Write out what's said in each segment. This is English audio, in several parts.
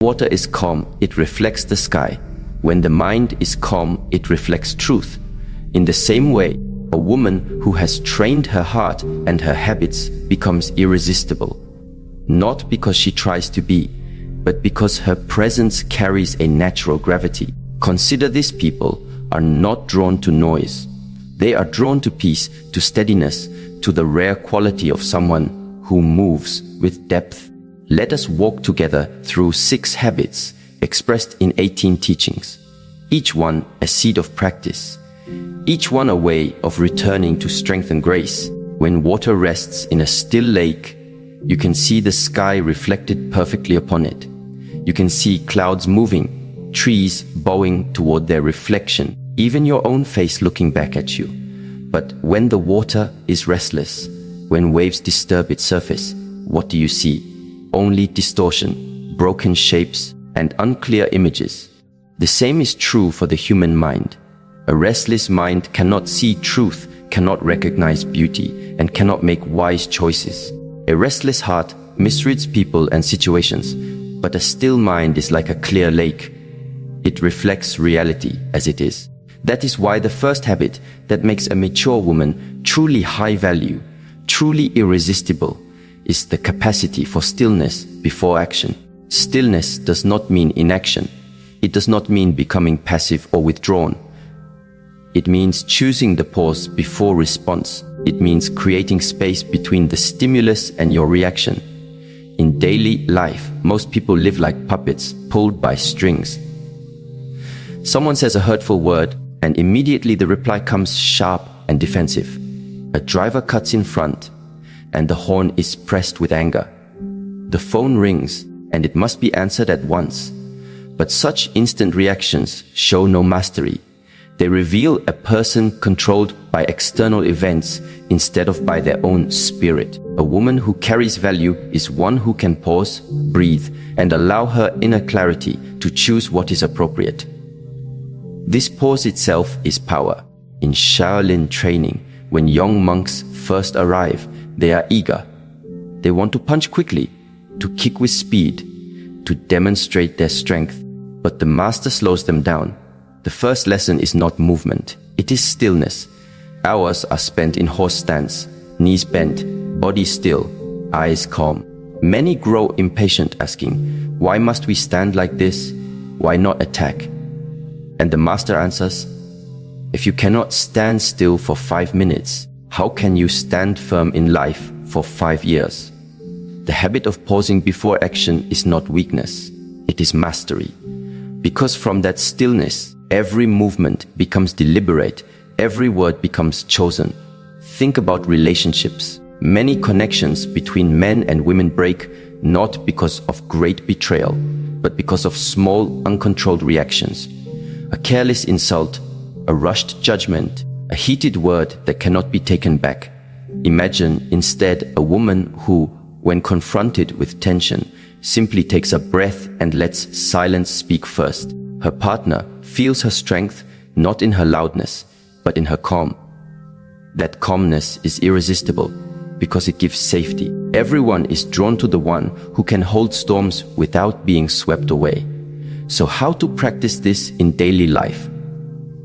Water is calm, it reflects the sky. When the mind is calm, it reflects truth. In the same way, a woman who has trained her heart and her habits becomes irresistible. Not because she tries to be, but because her presence carries a natural gravity. Consider these people are not drawn to noise. They are drawn to peace, to steadiness, to the rare quality of someone who moves with depth. Let us walk together through 6 habits expressed in 18 teachings, each one a seed of practice, each one a way of returning to strength and grace. When water rests in a still lake, you can see the sky reflected perfectly upon it. You can see clouds moving, trees bowing toward their reflection, even your own face looking back at you. But when the water is restless, when waves disturb its surface, what do you see? Only distortion, broken shapes, and unclear images. The same is true for the human mind. A restless mind cannot see truth, cannot recognize beauty, and cannot make wise choices. A restless heart misreads people and situations, but a still mind is like a clear lake. It reflects reality as it is. That is why the first habit that makes a mature woman truly high value, truly irresistible, is the capacity for stillness before action. Stillness does not mean inaction. It does not mean becoming passive or withdrawn. It means choosing the pause before response. It means creating space between the stimulus and your reaction. In daily life, most people live like puppets pulled by strings. Someone says a hurtful word, and immediately the reply comes sharp and defensive. A driver cuts in front, and the horn is pressed with anger. The phone rings, and it must be answered at once. But such instant reactions show no mastery. They reveal a person controlled by external events instead of by their own spirit. A woman who carries value is one who can pause, breathe, and allow her inner clarity to choose what is appropriate. This pause itself is power. In Shaolin training, when young monks first arrive, they are eager. They want to punch quickly, to kick with speed, to demonstrate their strength. But the master slows them down. The first lesson is not movement, it is stillness. Hours are spent in horse stance, knees bent, body still, eyes calm. Many grow impatient, asking, "Why must we stand like this? Why not attack?" And the master answers, "If you cannot stand still for 5 minutes, how can you stand firm in life for 5 years?" The habit of pausing before action is not weakness, it is mastery. Because from that stillness, every movement becomes deliberate, every word becomes chosen. Think about relationships. Many connections between men and women break not because of great betrayal, but because of small, uncontrolled reactions. A careless insult, a rushed judgment, a heated word that cannot be taken back. Imagine instead a woman who, when confronted with tension, simply takes a breath and lets silence speak first. Her partner feels her strength not in her loudness, but in her calm. That calmness is irresistible because it gives safety. Everyone is drawn to the one who can hold storms without being swept away. So how to practice this in daily life?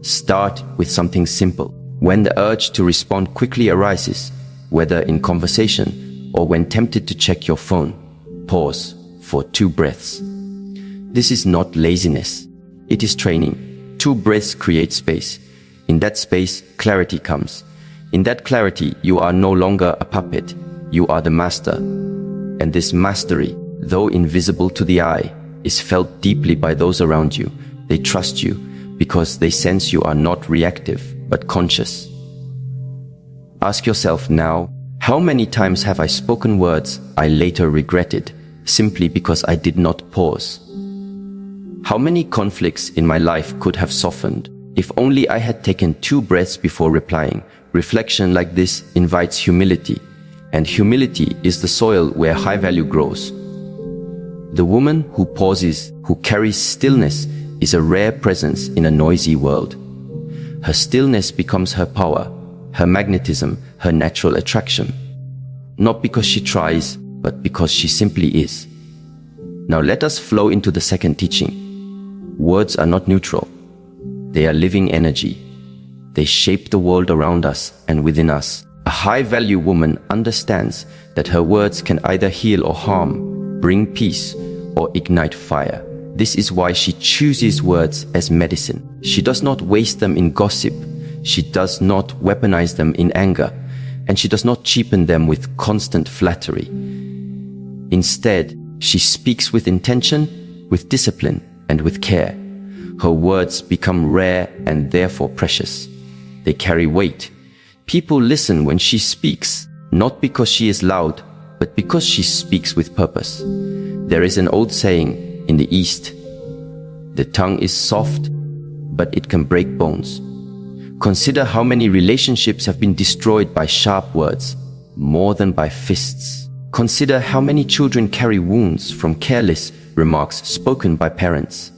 Start with something simple. When the urge to respond quickly arises, whether in conversation or when tempted to check your phone, pause for 2 breaths. This is not laziness. It is training. 2 breaths create space. In that space, clarity comes. In that clarity, you are no longer a puppet. You are the master. And this mastery, though invisible to the eye, is felt deeply by those around you. They trust you because they sense you are not reactive, but conscious. Ask yourself now, how many times have I spoken words I later regretted simply because I did not pause? How many conflicts in my life could have softened if only I had taken 2 breaths before replying? Reflection like this invites humility, and humility is the soil where high value grows. The woman who pauses, who carries stillness, is a rare presence in a noisy world. Her stillness becomes her power, her magnetism, her natural attraction. Not because she tries, but because she simply is. Now let us flow into the second teaching. Words are not neutral. They are living energy. They shape the world around us and within us. A high-value woman understands that her words can either heal or harm, bring peace or ignite fire. This is why she chooses words as medicine. She does not waste them in gossip. She does not weaponize them in anger. And she does not cheapen them with constant flattery. Instead, she speaks with intention, with discipline, and with care. Her words become rare and therefore precious. They carry weight. People listen when she speaks, not because she is loud, but because she speaks with purpose. There is an old saying in the East, the tongue is soft, but it can break bones. Consider how many relationships have been destroyed by sharp words, more than by fists. Consider how many children carry wounds from careless remarks spoken by parents.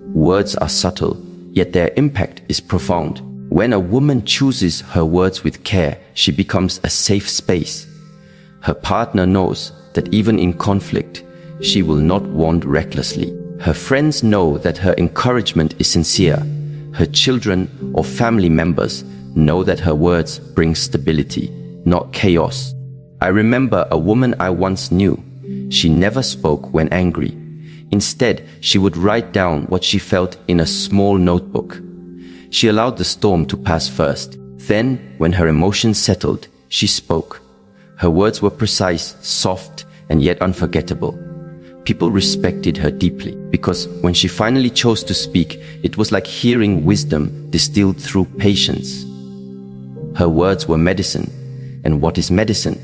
Words are subtle, yet their impact is profound. When a woman chooses her words with care, she becomes a safe space. Her partner knows that even in conflict, she will not wander recklessly. Her friends know that her encouragement is sincere. Her children or family members know that her words bring stability, not chaos. I remember a woman I once knew. She never spoke when angry. Instead, she would write down what she felt in a small notebook. She allowed the storm to pass first. Then, when her emotions settled, she spoke. Her words were precise, soft, and yet unforgettable. People respected her deeply because when she finally chose to speak, it was like hearing wisdom distilled through patience. Her words were medicine. And what is medicine?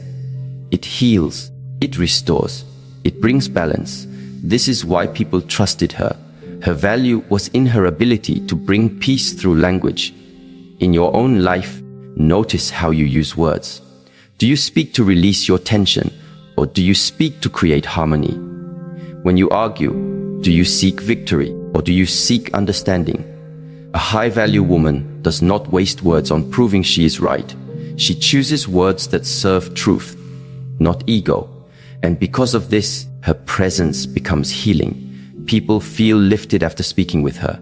It heals, it restores, it brings balance. This is why people trusted her. Her value was in her ability to bring peace through language. In your own life, notice how you use words. Do you speak to release your tension, or do you speak to create harmony? When you argue, do you seek victory, or do you seek understanding? A high-value woman does not waste words on proving she is right. She chooses words that serve truth, not ego. And because of this, her presence becomes healing. People feel lifted after speaking with her.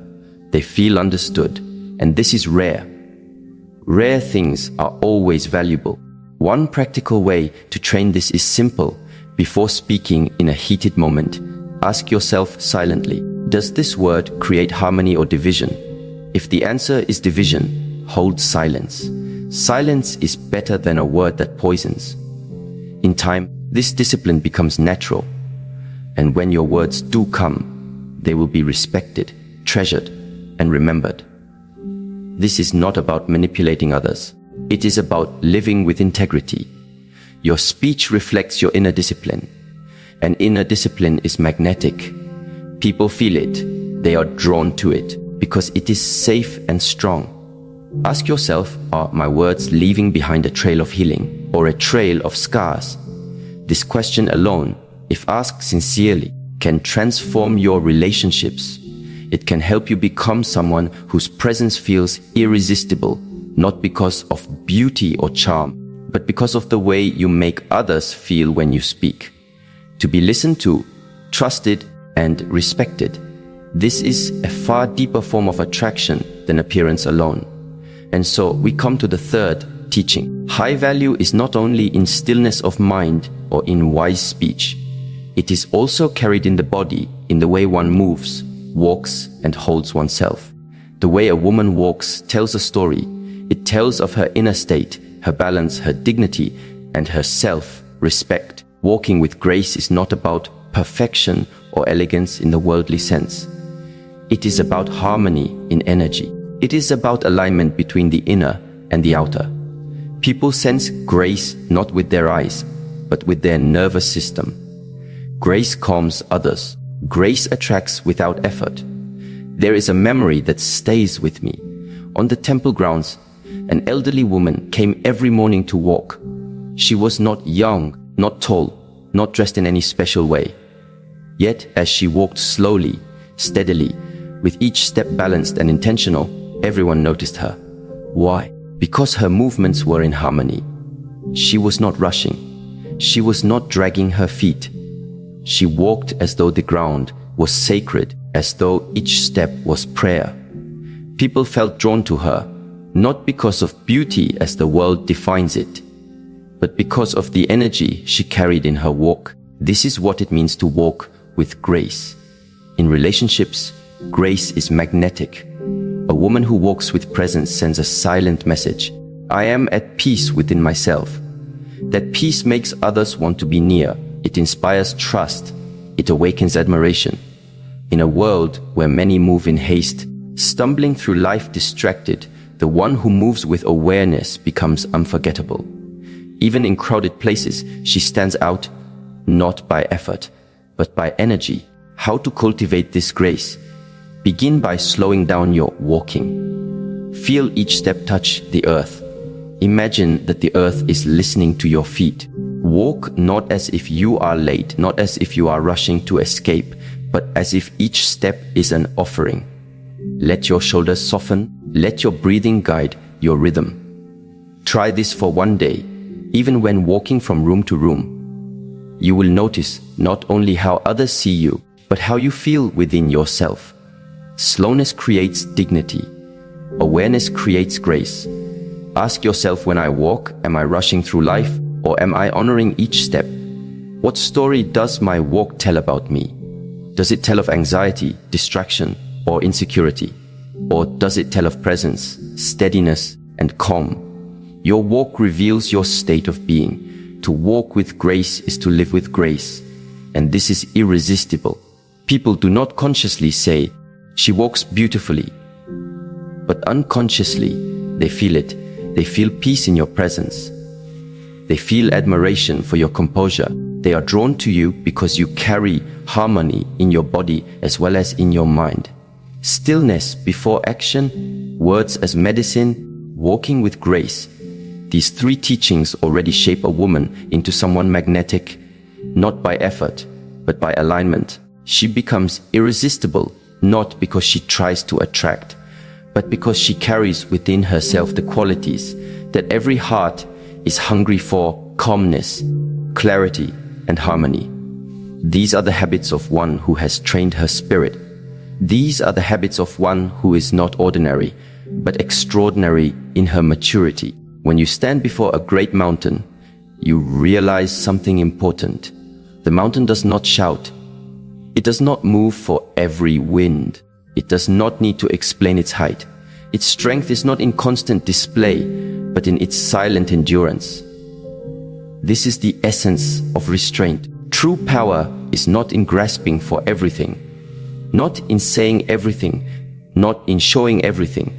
They feel understood. And this is rare. Rare things are always valuable. One practical way to train this is simple. Before speaking in a heated moment, ask yourself silently, does this word create harmony or division? If the answer is division, hold silence. Silence is better than a word that poisons. In time, this discipline becomes natural. And when your words do come, they will be respected, treasured, and remembered. This is not about manipulating others. It is about living with integrity. Your speech reflects your inner discipline. And inner discipline is magnetic. People feel it. They are drawn to it because it is safe and strong. Ask yourself, are my words leaving behind a trail of healing or a trail of scars? This question alone, if asked sincerely, can transform your relationships. It can help you become someone whose presence feels irresistible, not because of beauty or charm, but because of the way you make others feel when you speak. To be listened to, trusted, and respected. This is a far deeper form of attraction than appearance alone. And so we come to the third teaching. High value is not only in stillness of mind or in wise speech. It is also carried in the body, in the way one moves, walks, and holds oneself. The way a woman walks tells a story. It tells of her inner state, her balance, her dignity, and her self-respect. Walking with grace is not about perfection or elegance in the worldly sense. It is about harmony in energy. It is about alignment between the inner and the outer. People sense grace not with their eyes, but with their nervous system. Grace calms others. Grace attracts without effort. There is a memory that stays with me. On the temple grounds, an elderly woman came every morning to walk. She was not young, not tall, not dressed in any special way. Yet, as she walked slowly, steadily, with each step balanced and intentional, everyone noticed her. Why? Because her movements were in harmony. She was not rushing. She was not dragging her feet. She walked as though the ground was sacred, as though each step was prayer. People felt drawn to her, not because of beauty as the world defines it, but because of the energy she carried in her walk. This is what it means to walk with grace. In relationships, grace is magnetic. A woman who walks with presence sends a silent message. I am at peace within myself. That peace makes others want to be near. It inspires trust. It awakens admiration. In a world where many move in haste, stumbling through life distracted, the one who moves with awareness becomes unforgettable. Even in crowded places, she stands out, not by effort, but by energy. How to cultivate this grace? Begin by slowing down your walking. Feel each step touch the earth. Imagine that the earth is listening to your feet. Walk not as if you are late, not as if you are rushing to escape, but as if each step is an offering. Let your shoulders soften. Let your breathing guide your rhythm. Try this for one day, even when walking from room to room. You will notice not only how others see you, but how you feel within yourself. Slowness creates dignity. Awareness creates grace. Ask yourself, when I walk, am I rushing through life, or am I honoring each step? What story does my walk tell about me? Does it tell of anxiety, distraction, or insecurity? Or does it tell of presence, steadiness, and calm? Your walk reveals your state of being. To walk with grace is to live with grace. And this is irresistible. People do not consciously say, she walks beautifully. But unconsciously, they feel it. They feel peace in your presence. They feel admiration for your composure. They are drawn to you because you carry harmony in your body as well as in your mind. Stillness before action, words as medicine, walking with grace. These three teachings already shape a woman into someone magnetic, not by effort, but by alignment. She becomes irresistible, not because she tries to attract, but because she carries within herself the qualities that every heart is hungry for: calmness, clarity, and harmony. These are the habits of one who has trained her spirit. These are the habits of one who is not ordinary, but extraordinary in her maturity. When you stand before a great mountain, you realize something important. The mountain does not shout. It does not move for every wind. It does not need to explain its height. Its strength is not in constant display, but in its silent endurance. This is the essence of restraint. True power is not in grasping for everything, not in saying everything, not in showing everything,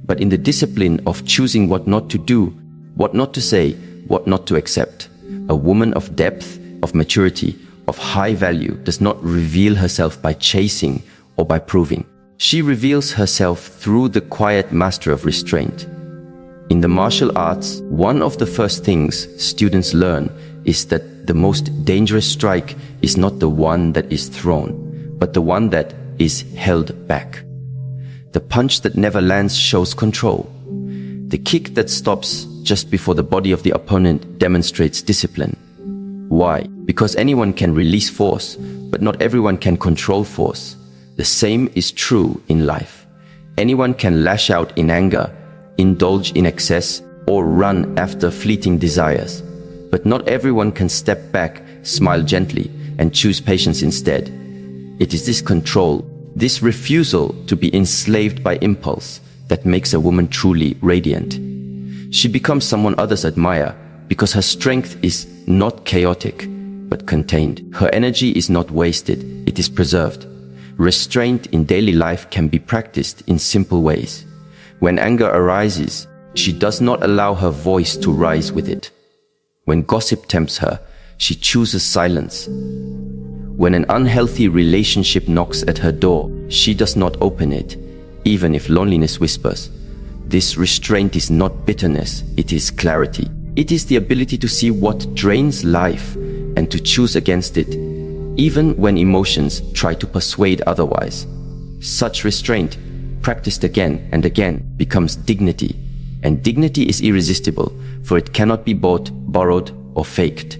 but in the discipline of choosing what not to do, what not to say, what not to accept. A woman of depth, of maturity, of high value does not reveal herself by chasing or by proving. She reveals herself through the quiet master of restraint. In the martial arts, one of the first things students learn is that the most dangerous strike is not the one that is thrown, but the one that is held back. The punch that never lands shows control. The kick that stops just before the body of the opponent demonstrates discipline. Why? Because anyone can release force, but not everyone can control force. The same is true in life. Anyone can lash out in anger, indulge in excess, or run after fleeting desires. But not everyone can step back, smile gently, and choose patience instead. It is this control, this refusal to be enslaved by impulse, that makes a woman truly radiant. She becomes someone others admire because her strength is not chaotic, but contained. Her energy is not wasted, it is preserved. Restraint in daily life can be practiced in simple ways. When anger arises, she does not allow her voice to rise with it. When gossip tempts her, she chooses silence. When an unhealthy relationship knocks at her door, she does not open it, even if loneliness whispers. This restraint is not bitterness, it is clarity. It is the ability to see what drains life and to choose against it, even when emotions try to persuade otherwise. Such restraint, practiced again and again, becomes dignity. And dignity is irresistible, for it cannot be bought, borrowed, or faked.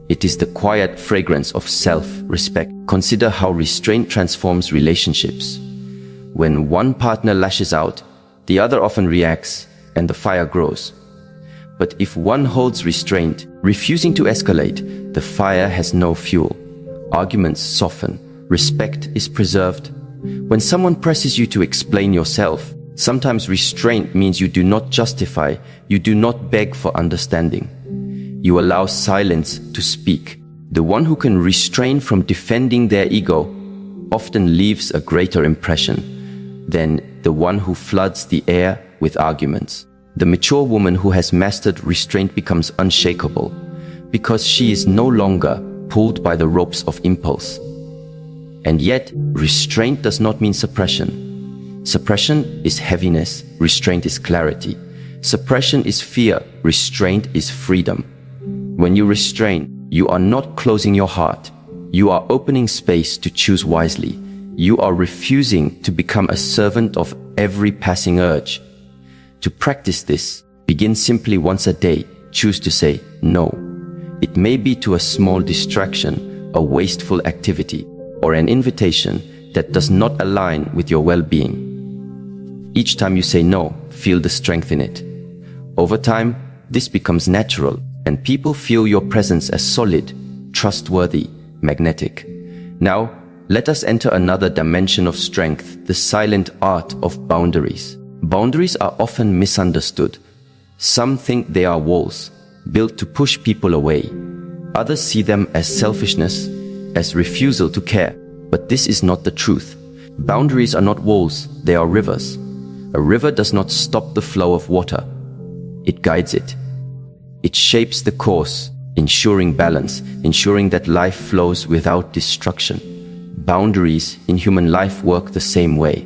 It is the quiet fragrance of self-respect. Consider how restraint transforms relationships. When one partner lashes out, the other often reacts, and the fire grows. But if one holds restraint, refusing to escalate, the fire has no fuel. Arguments soften. Respect is preserved. When someone presses you to explain yourself, sometimes restraint means you do not justify, you do not beg for understanding. You allow silence to speak. The one who can restrain from defending their ego often leaves a greater impression than the one who floods the air with arguments. The mature woman who has mastered restraint becomes unshakable because she is no longer pulled by the ropes of impulse. And yet, restraint does not mean suppression. Suppression is heaviness, restraint is clarity. Suppression is fear, restraint is freedom. When you restrain, you are not closing your heart. You are opening space to choose wisely. You are refusing to become a servant of every passing urge. To practice this, begin simply once a day. Choose to say no. It may be to a small distraction, a wasteful activity, or an invitation that does not align with your well-being. Each time you say no, feel the strength in it. Over time, this becomes natural, and people feel your presence as solid, trustworthy, magnetic. Now, let us enter another dimension of strength, the silent art of boundaries. Boundaries are often misunderstood. Some think they are walls, built to push people away. Others see them as selfishness, as refusal to care. But this is not the truth. Boundaries are not walls, they are rivers. A river does not stop the flow of water. It guides it. It shapes the course, ensuring balance, ensuring that life flows without destruction. Boundaries in human life work the same way.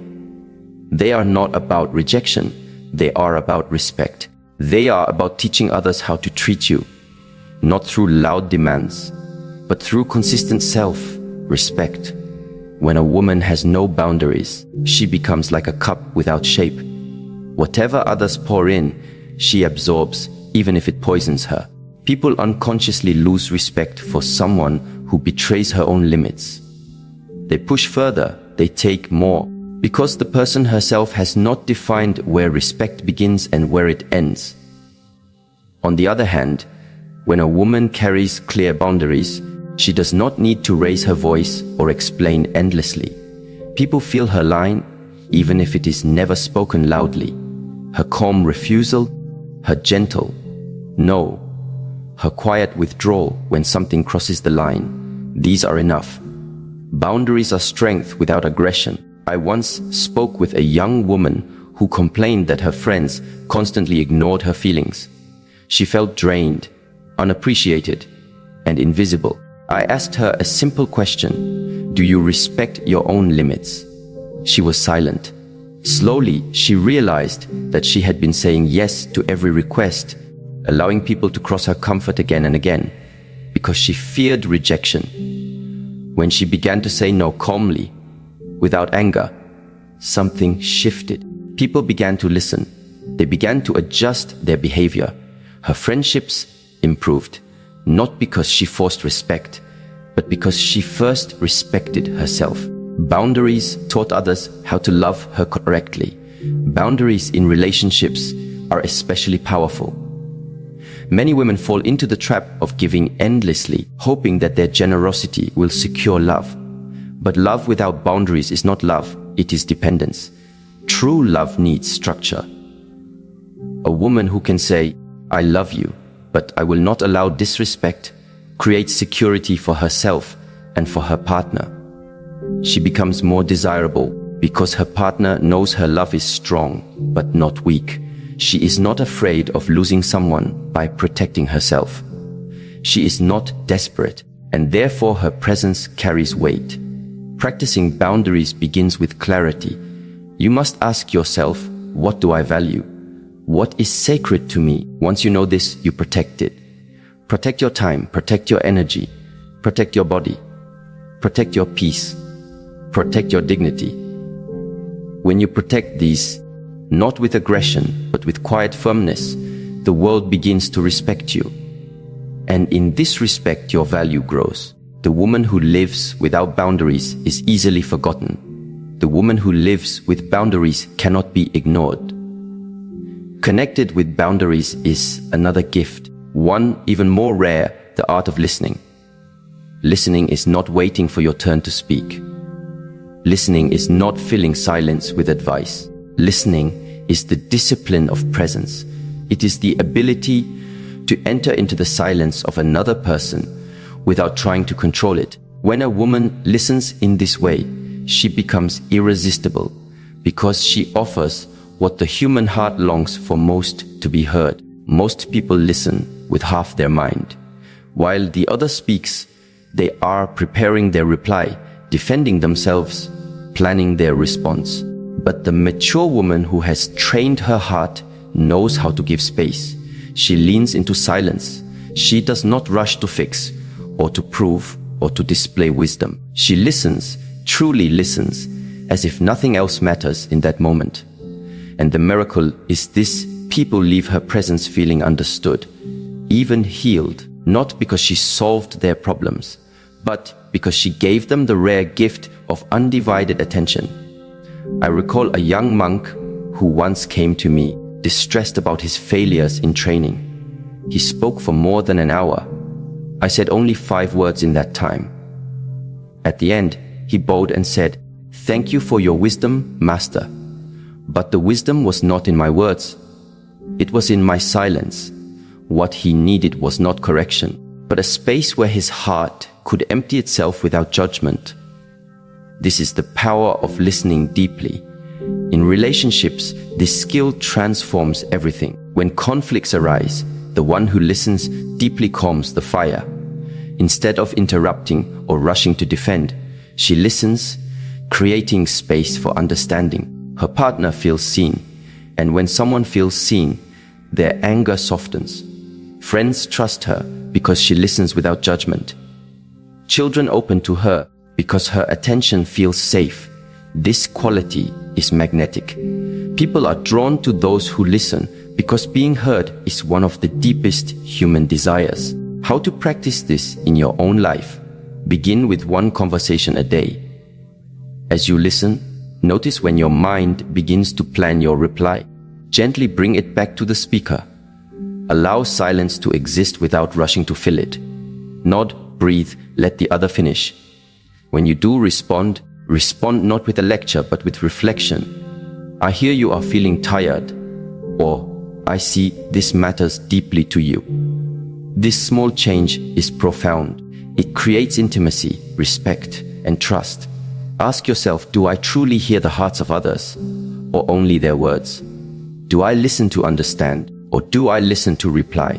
They are not about rejection. They are about respect. They are about teaching others how to treat you, not through loud demands, but through consistent self-respect. When a woman has no boundaries, she becomes like a cup without shape. Whatever others pour in, she absorbs, even if it poisons her. People unconsciously lose respect for someone who betrays her own limits. They push further, they take more, because the person herself has not defined where respect begins and where it ends. On the other hand, when a woman carries clear boundaries, she does not need to raise her voice or explain endlessly. People feel her line, even if it is never spoken loudly. Her calm refusal, her gentle no, her quiet withdrawal when something crosses the line. These are enough. Boundaries are strength without aggression. I once spoke with a young woman who complained that her friends constantly ignored her feelings. She felt drained, unappreciated, and invisible. I asked her a simple question: do you respect your own limits? She was silent. Slowly, she realized that she had been saying yes to every request, allowing people to cross her comfort again and again, because she feared rejection. When she began to say no calmly, without anger, something shifted. People began to listen. They began to adjust their behavior. Her friendships improved, not because she forced respect, but because she first respected herself. Boundaries taught others how to love her correctly. Boundaries in relationships are especially powerful. Many women fall into the trap of giving endlessly, hoping that their generosity will secure love. But love without boundaries is not love, it is dependence. True love needs structure. A woman who can say, "I love you, but I will not allow disrespect," creates security for herself and for her partner. She becomes more desirable because her partner knows her love is strong, but not weak. She is not afraid of losing someone by protecting herself. She is not desperate, and therefore her presence carries weight. Practicing boundaries begins with clarity. You must ask yourself, what do I value? What is sacred to me? Once you know this, you protect it. Protect your time, protect your energy, protect your body, protect your peace, protect your dignity. When you protect these, not with aggression, but with quiet firmness, the world begins to respect you. And in this respect, your value grows. The woman who lives without boundaries is easily forgotten. The woman who lives with boundaries cannot be ignored. Connected with boundaries is another gift, one even more rare, the art of listening. Listening is not waiting for your turn to speak. Listening is not filling silence with advice. Listening is the discipline of presence. It is the ability to enter into the silence of another person without trying to control it. When a woman listens in this way, she becomes irresistible because she offers what the human heart longs for most: to be heard. Most people listen with half their mind. While the other speaks, they are preparing their reply, defending themselves, planning their response. But the mature woman who has trained her heart knows how to give space. She leans into silence. She does not rush to fix, or to prove, or to display wisdom. She listens, truly listens, as if nothing else matters in that moment. And the miracle is this: people leave her presence feeling understood, even healed, not because she solved their problems, but because she gave them the rare gift of undivided attention. I recall a young monk who once came to me, distressed about his failures in training. He spoke for more than an hour. I said only 5 words in that time. At the end, he bowed and said, "Thank you for your wisdom, Master." But the wisdom was not in my words. It was in my silence. What he needed was not correction, but a space where his heart could empty itself without judgment. This is the power of listening deeply. In relationships, this skill transforms everything. When conflicts arise, the one who listens deeply calms the fire. Instead of interrupting or rushing to defend, she listens, creating space for understanding. Her partner feels seen, and when someone feels seen, their anger softens. Friends trust her because she listens without judgment. Children open to her because her attention feels safe. This quality is magnetic. People are drawn to those who listen because being heard is one of the deepest human desires. How to practice this in your own life? Begin with 1 conversation a day. As you listen, notice when your mind begins to plan your reply. Gently bring it back to the speaker. Allow silence to exist without rushing to fill it. Nod, breathe, let the other finish. When you do respond, respond not with a lecture but with reflection. I hear you are feeling tired, or I see this matters deeply to you. This small change is profound. It creates intimacy, respect, and trust. Ask yourself, do I truly hear the hearts of others, or only their words? Do I listen to understand, or do I listen to reply?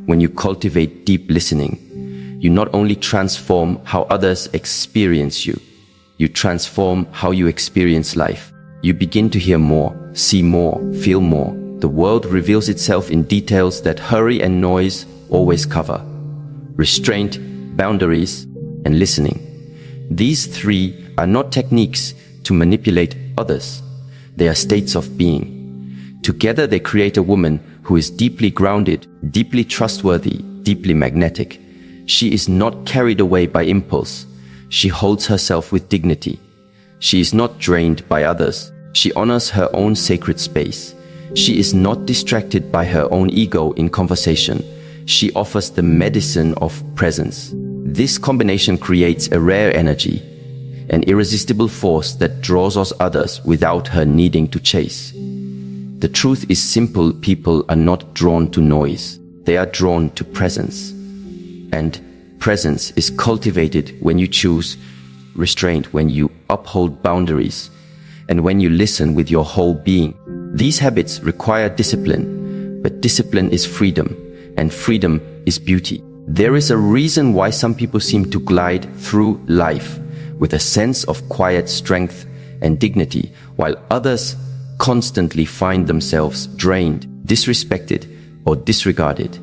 When you cultivate deep listening, you not only transform how others experience you, you transform how you experience life. You begin to hear more, see more, feel more. The world reveals itself in details that hurry and noise always cover. Restraint, boundaries, and listening. These 3 are not techniques to manipulate others. They are states of being. Together they create a woman who is deeply grounded, deeply trustworthy, deeply magnetic. She is not carried away by impulse. She holds herself with dignity. She is not drained by others. She honors her own sacred space. She is not distracted by her own ego in conversation. She offers the medicine of presence. This combination creates a rare energy, an irresistible force that draws us others without her needing to chase. The truth is simple: people are not drawn to noise. They are drawn to presence. And presence is cultivated when you choose restraint, when you uphold boundaries, and when you listen with your whole being. These habits require discipline, but discipline is freedom, and freedom is beauty. There is a reason why some people seem to glide through life with a sense of quiet strength and dignity, while others constantly find themselves drained, disrespected, or disregarded.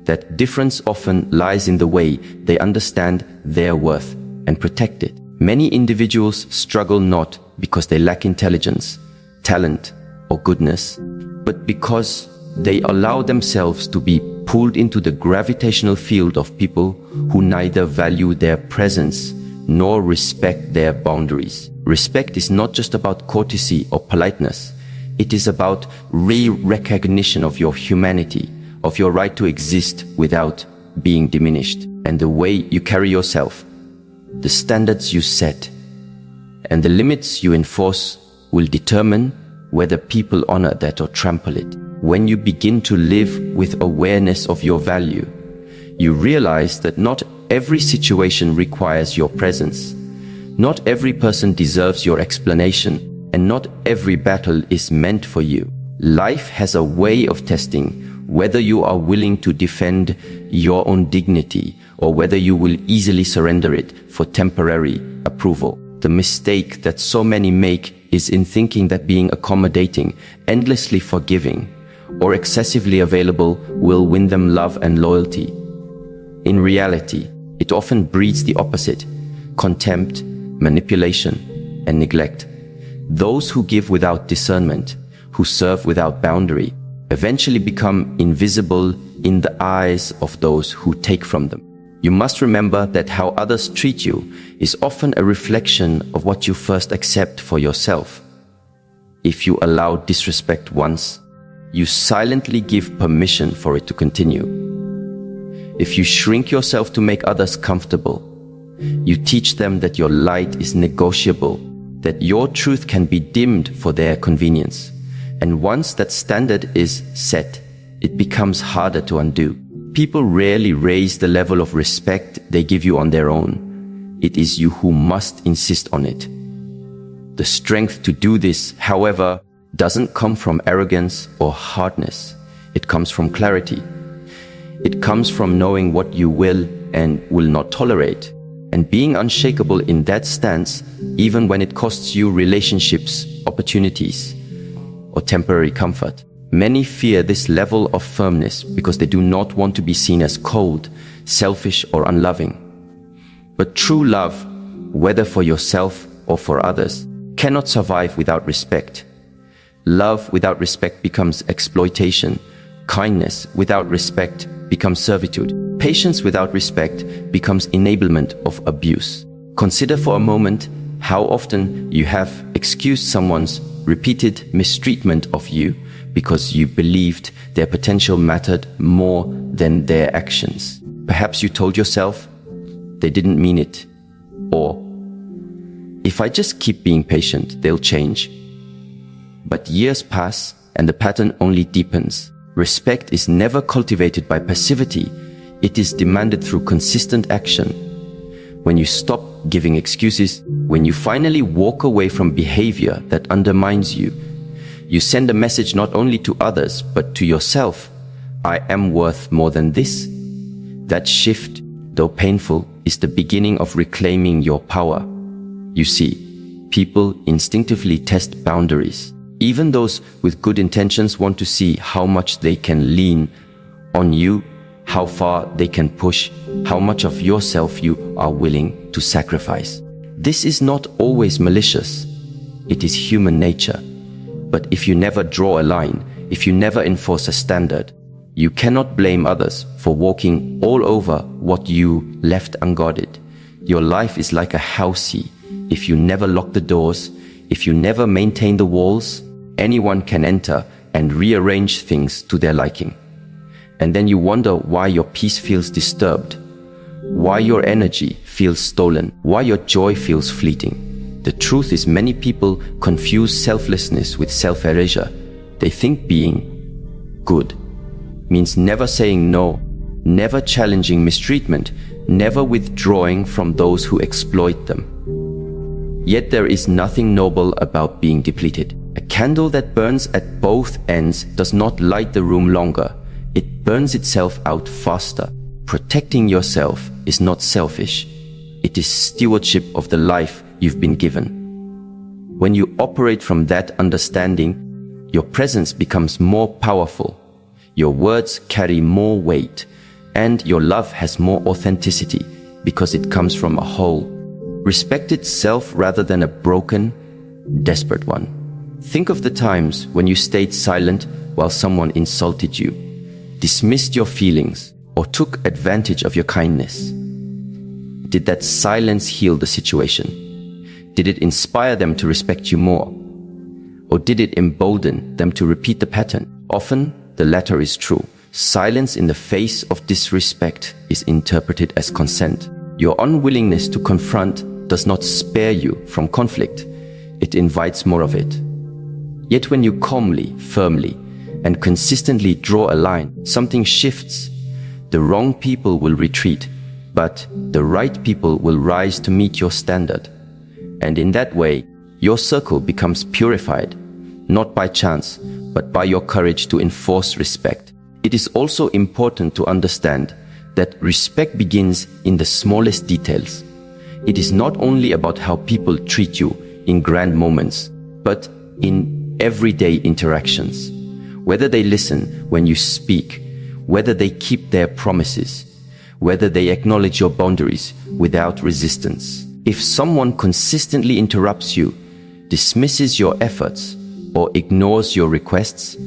That difference often lies in the way they understand their worth and protect it. Many individuals struggle not because they lack intelligence, talent, or goodness, but because they allow themselves to be pulled into the gravitational field of people who neither value their presence nor respect their boundaries. Respect is not just about courtesy or politeness. It is about recognition of your humanity, of your right to exist without being diminished. And the way you carry yourself, the standards you set, and the limits you enforce will determine whether people honor that or trample it. When you begin to live with awareness of your value, you realize that not every situation requires your presence. Not every person deserves your explanation, and not every battle is meant for you. Life has a way of testing whether you are willing to defend your own dignity or whether you will easily surrender it for temporary approval. The mistake that so many make is in thinking that being accommodating, endlessly forgiving, or excessively available will win them love and loyalty. In reality, it often breeds the opposite: contempt, manipulation, and neglect. Those who give without discernment, who serve without boundary, eventually become invisible in the eyes of those who take from them. You must remember that how others treat you is often a reflection of what you first accept for yourself. If you allow disrespect once, you silently give permission for it to continue. If you shrink yourself to make others comfortable, you teach them that your light is negotiable, that your truth can be dimmed for their convenience. And once that standard is set, it becomes harder to undo. People rarely raise the level of respect they give you on their own. It is you who must insist on it. The strength to do this, however, doesn't come from arrogance or hardness. It comes from clarity. It comes from knowing what you will and will not tolerate, and being unshakable in that stance, even when it costs you relationships, opportunities, or temporary comfort. Many fear this level of firmness because they do not want to be seen as cold, selfish, or unloving. But true love, whether for yourself or for others, cannot survive without respect. Love without respect becomes exploitation. Kindness without respect becomes servitude. Patience without respect becomes enablement of abuse. Consider for a moment how often you have excused someone's repeated mistreatment of you because you believed their potential mattered more than their actions. Perhaps you told yourself, they didn't mean it, or if I just keep being patient, they'll change. But years pass and the pattern only deepens. Respect is never cultivated by passivity. It is demanded through consistent action. When you stop giving excuses, when you finally walk away from behavior that undermines you, you send a message not only to others, but to yourself. I am worth more than this. That shift, though painful, is the beginning of reclaiming your power. You see, people instinctively test boundaries. Even those with good intentions want to see how much they can lean on you, how far they can push, how much of yourself you are willing to sacrifice. This is not always malicious. It is human nature. But if you never draw a line, if you never enforce a standard, you cannot blame others for walking all over what you left unguarded. Your life is like a house key. If you never lock the doors, if you never maintain the walls, anyone can enter and rearrange things to their liking. And then you wonder why your peace feels disturbed, why your energy feels stolen, why your joy feels fleeting. The truth is, many people confuse selflessness with self-erasure. They think being good means never saying no, never challenging mistreatment, never withdrawing from those who exploit them. Yet there is nothing noble about being depleted. A candle that burns at both ends does not light the room longer. It burns itself out faster. Protecting yourself is not selfish. It is stewardship of the life you've been given. When you operate from that understanding, your presence becomes more powerful, your words carry more weight, and your love has more authenticity because it comes from a whole, respected self rather than a broken, desperate one. Think of the times when you stayed silent while someone insulted you. dismissed your feelings, or took advantage of your kindness? Did that silence heal the situation? Did it inspire them to respect you more? Or did it embolden them to repeat the pattern? Often, the latter is true. Silence in the face of disrespect is interpreted as consent. Your unwillingness to confront does not spare you from conflict. It invites more of it. Yet when you calmly, firmly, and consistently draw a line, something shifts. The wrong people will retreat, but the right people will rise to meet your standard. And in that way, your circle becomes purified, not by chance, but by your courage to enforce respect. It is also important to understand that respect begins in the smallest details. It is not only about how people treat you in grand moments, but in everyday interactions. Whether they listen when you speak, whether they keep their promises, whether they acknowledge your boundaries without resistance. If someone consistently interrupts you, dismisses your efforts, or ignores your requests,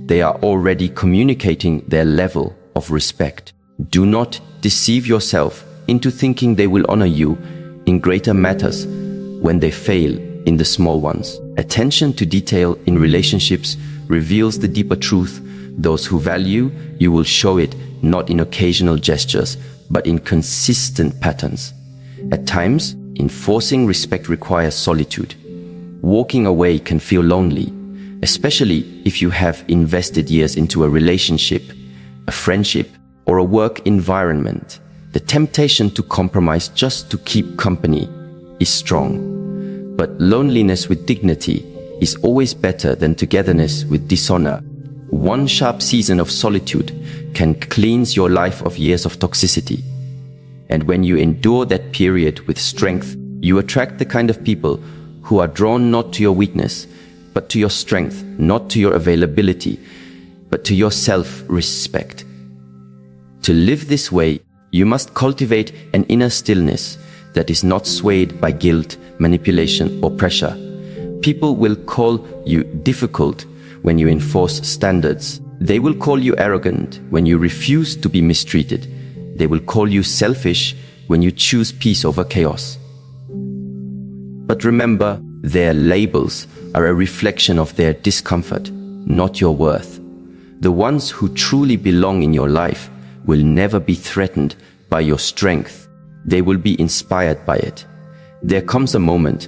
they are already communicating their level of respect. Do not deceive yourself into thinking they will honor you in greater matters when they fail in the small ones. Attention to detail in relationships reveals the deeper truth. Those who value you will show it not in occasional gestures, but in consistent patterns. At times, enforcing respect requires solitude. Walking away can feel lonely, especially if you have invested years into a relationship, a friendship, or a work environment. The temptation to compromise just to keep company is strong. But loneliness with dignity is always better than togetherness with dishonor. One sharp season of solitude can cleanse your life of years of toxicity. And when you endure that period with strength, you attract the kind of people who are drawn not to your weakness, but to your strength, not to your availability, but to your self-respect. To live this way, you must cultivate an inner stillness that is not swayed by guilt, manipulation, or pressure. People will call you difficult when you enforce standards. They will call you arrogant when you refuse to be mistreated. They will call you selfish when you choose peace over chaos. But remember, their labels are a reflection of their discomfort, not your worth. The ones who truly belong in your life will never be threatened by your strength. They will be inspired by it. There comes a moment